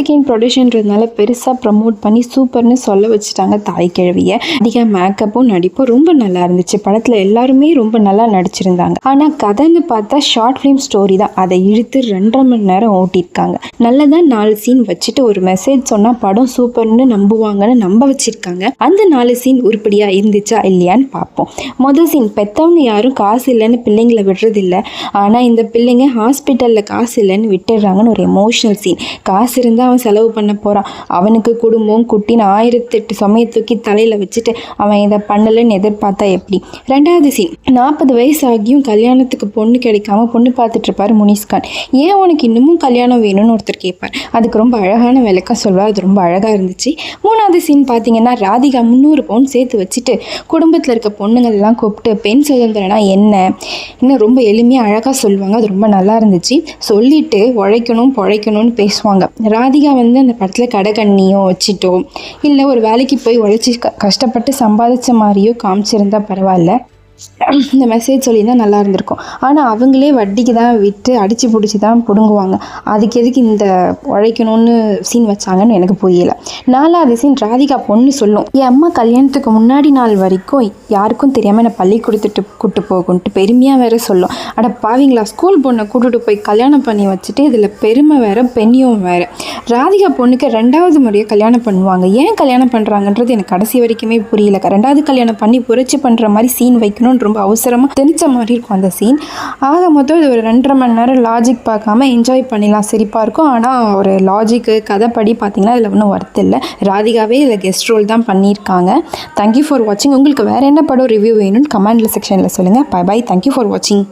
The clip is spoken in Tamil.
கார்த்திகேயன் ப்ரொடியூஷன்றதுனால பெருசாக ப்ரமோட் பண்ணி சூப்பர்னு சொல்ல வச்சுட்டாங்க தாய் கிழவியை. அதிக மேக்கப்பும் நடிப்பும் ரொம்ப நல்லா இருந்துச்சு. படத்தில் எல்லாருமே ரொம்ப நல்லா நடிச்சிருந்தாங்க. ஆனால் கதைன்னு பார்த்தா ஷார்ட் ஃபிலிம் ஸ்டோரி தான். அதை இழுத்து 2.5 மணி நேரம் ஓட்டியிருக்காங்க. நல்லதான் 4 சீன் வச்சுட்டு ஒரு மெசேஜ் சொன்னால் படம் சூப்பர்னு நம்புவாங்கன்னு நம்ப வச்சிருக்காங்க. அந்த 4 சீன் உருப்படியாக இருந்துச்சா இல்லையான்னு பார்ப்போம். முதல் சீன், பெற்றவங்க யாரும் காசு இல்லைன்னு பிள்ளைங்களை விடுறதில்லை. ஆனால் இந்த பிள்ளைங்க ஹாஸ்பிட்டலில் காசு இல்லைன்னு விட்டுடுறாங்கன்னு ஒரு எமோஷனல் சீன். காசு இருந்தால் அவன் செலவு பண்ண போகிறான். அவனுக்கு குடும்பம் குட்டின்னு 1008 சமய தூக்கி தலையில் வச்சுட்டு அவன் இதை பண்ணலைன்னு எதிர்பார்த்தா எப்படி? 2வது சீன், 40 வயசு ஆகியும் கல்யாணத்துக்கு பொண்ணு கிடைக்காம பொண்ணு பார்த்துட்டு இருப்பார் முனிஸ்கான். ஏன் உனக்கு இன்னமும் கல்யாணம் வேணும்னு ஒருத்தர் கேட்பார். அதுக்கு ரொம்ப அழகான விளக்கம் சொல்வார். அது ரொம்ப அழகாக இருந்துச்சு. 3வது சீன் பார்த்தீங்கன்னா, ராதிகா 300 பவுன் சேர்த்து வச்சுட்டு குடும்பத்தில் இருக்க பொண்ணுங்கள்லாம் கூப்பிட்டு பெண் சுதந்திரம்னா என்ன இன்னும் ரொம்ப எளிமையாக அழகாக சொல்லுவாங்க. அது ரொம்ப நல்லா இருந்துச்சு. சொல்லிட்டு உழைக்கணும் பொழைக்கணும்னு பேசுவாங்க. ராதிகா அந்த படத்தில் கடைக்கண்ணியோ வச்சுட்டோ இல்லை ஒரு வேலைக்கு போய் உழைச்சி கஷ்டப்பட்டு சம்பாதிச்ச மாதிரியோ காமிச்சிருந்தா பரவாயில்ல, இந்த மெசேஜ் சொல்லியிருந்தால் நல்லா இருந்திருக்கும். ஆனால் அவங்களே வட்டிக்கு தான் விட்டு அடித்து பிடிச்சி தான் பிடுங்குவாங்க. அதுக்கு எதுக்கு இந்த உழைக்கணும்னு சீன் வச்சாங்கன்னு எனக்கு புரியலை. 4வது சீன், ராதிகா பொண்ணு சொல்லும், என் அம்மா கல்யாணத்துக்கு முன்னாடி நாள் வரைக்கும் யாருக்கும் தெரியாமல் என்னை பள்ளி கொடுத்துட்டு கூப்பிட்டு போகுன்ட்டு பெருமையாக வேற சொல்லும். அட பாவீங்களா, ஸ்கூல் பொண்ணை கூப்பிட்டு போய் கல்யாணம் பண்ணி வச்சுட்டு இதில் பெருமை வேறு பெண்ணியம் வேறு. ராதிகா பொண்ணுக்கு 2வது முறையாக கல்யாணம் பண்ணுவாங்க. ஏன் கல்யாணம் பண்ணுறாங்கன்றது எனக்கு கடைசி வரைக்குமே புரியல. 2வது கல்யாணம் பண்ணி புரட்சி பண்ணுற மாதிரி சீன் வைக்கணும் ரொம்ப அவசரமாக திணிச்ச மாதிரி இருக்கும் அந்த சீன். ஆக மொத்தம் இது ஒரு 2.5 மணி நேரம் லாஜிக் பார்க்காம என்ஜாய் பண்ணிடலாம், சிரிப்பாக இருக்கும். ஆனால் ஒரு லாஜிக்கு கதைப்படி பார்த்தீங்கன்னா இதில் ஒன்றும் ஒர்த் இல்லை. ராதிகாவே இதில் கெஸ்ட் ரோல் தான் பண்ணியிருக்காங்க. தேங்க்யூ ஃபார் வாட்சிங். உங்களுக்கு வேறு என்ன படம் ரிவ்யூ வேணும்னு கமெண்ட்ல செக்ஷனில் சொல்லுங்கள். By by. தேங்க்யூ ஃபார் வாட்சிங்.